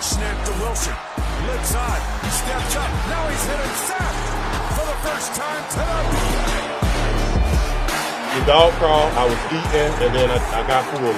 snap to Wilson. Lazard steps up. Now he's hitting sack for the first time tonight. The dog crawl, I was eating, and then I got full on.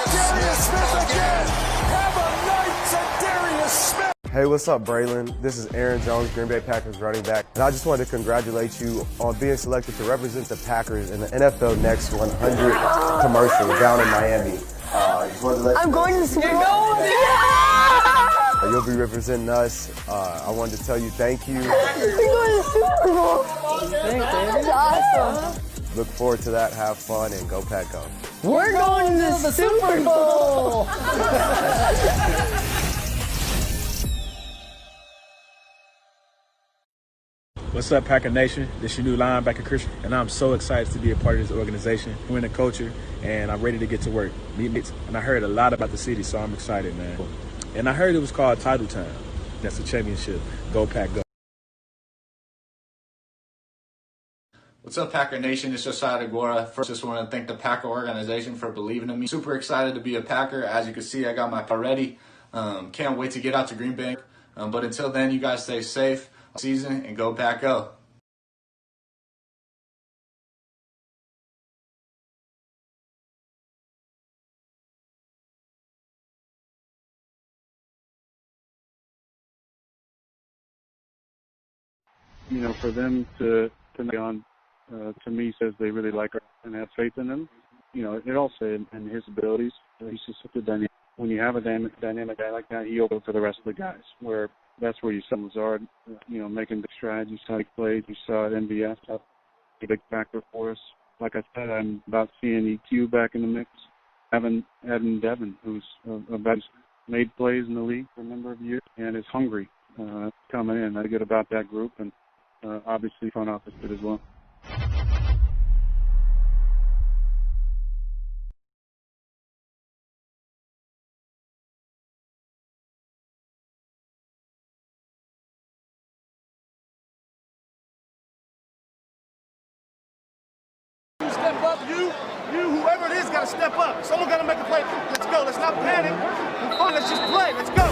Darius Smith again. Have a night, Darius Smith. Hey, what's up, Braylon? This is Aaron Jones, Green Bay Packers running back. And I just wanted to congratulate you on being selected to represent the Packers in the NFL Next 100 commercial down in Miami. I'm going to the Super Bowl. Yeah! You'll be representing us. I wanted to tell you thank you. We're going to the Super Bowl. That's awesome. Look forward to that. Have fun and go Pack Go. We're going to the Super Bowl. What's up, Packer Nation? This is your new linebacker, Christian, and I'm so excited to be a part of this organization, win the culture, and I'm ready to get to work. And I heard a lot about the city, so I'm excited, man. And I heard it was called Title Time. That's the championship. Go Pack Go. What's up, Packer Nation? It's Josiah DeGuara. First, just want to thank the Packer organization for believing in me. Super excited to be a Packer. As you can see, I got my car ready. Can't wait to get out to Green Bay. But until then, you guys stay safe season and go Pack Go. You know, for them to be on, to me, says they really like her and have faith in him. You know, it also in his abilities. He's just such a dynamic. When you have a dynamic guy like that, he opens for the rest of the guys. Where that's where you saw Lazard, you know, making big strides. You saw he played. You saw it MVS, a big factor for us. Like I said, I'm about seeing EQ back in the mix. Having Devin, who's about made plays in the league for a number of years and is hungry coming in. I get about that group, and obviously front office did as well. Step up, you, whoever it is, got to step up. Someone got to make a play. Let's go. Let's not panic. We're fine. Let's just play. Let's go.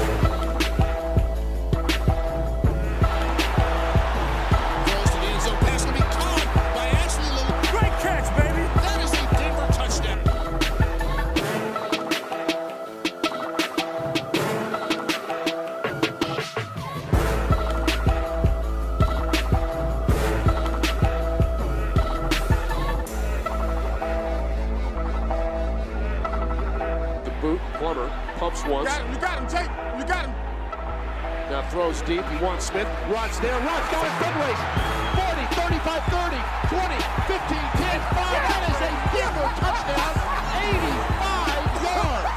Great catch, baby. That is a Denver touchdown. Plummer pumps once. You got him, Jake. You got him. Now throws deep. He wants Smith. Rod's there. Rod's got his foot race. 40, 35, 30, 20, 15, 10, 5. That is a Denver touchdown. 85 yards.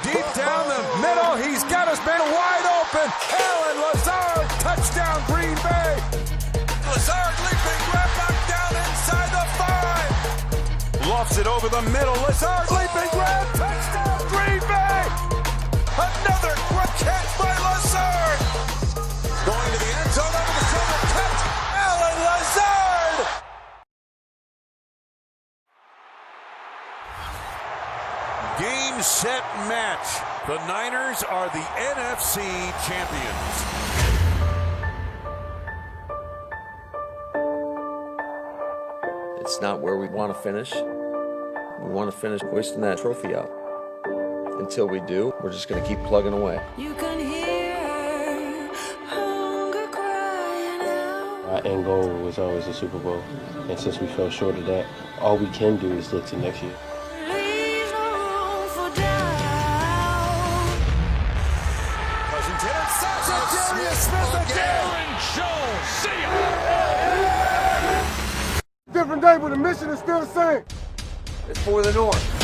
Deep down the middle, he's got his man wide open. Allen Lazard, touchdown Green Bay. Lazard leaping, grab knocked down inside the 5. Lofts it over the middle. Lazard leaping, grab, touchdown Green Bay. Another great catch by Lazard. Going to the end zone over the shoulder catch. Allen Lazard. Game, set, match. The Niners are the NFC champions. It's not where we want to finish. We want to finish hoisting that trophy up. until we do, we're just going to keep plugging away. You can hear hunger crying out. Our end goal was always the Super Bowl, and since we fell short of that, all we can do is look to next year. Leave no room for doubt. Pleasanton and Sasha, Darius Smith again. Aaron Jones, see ya. Different day, but the mission is still the same. It's for the North.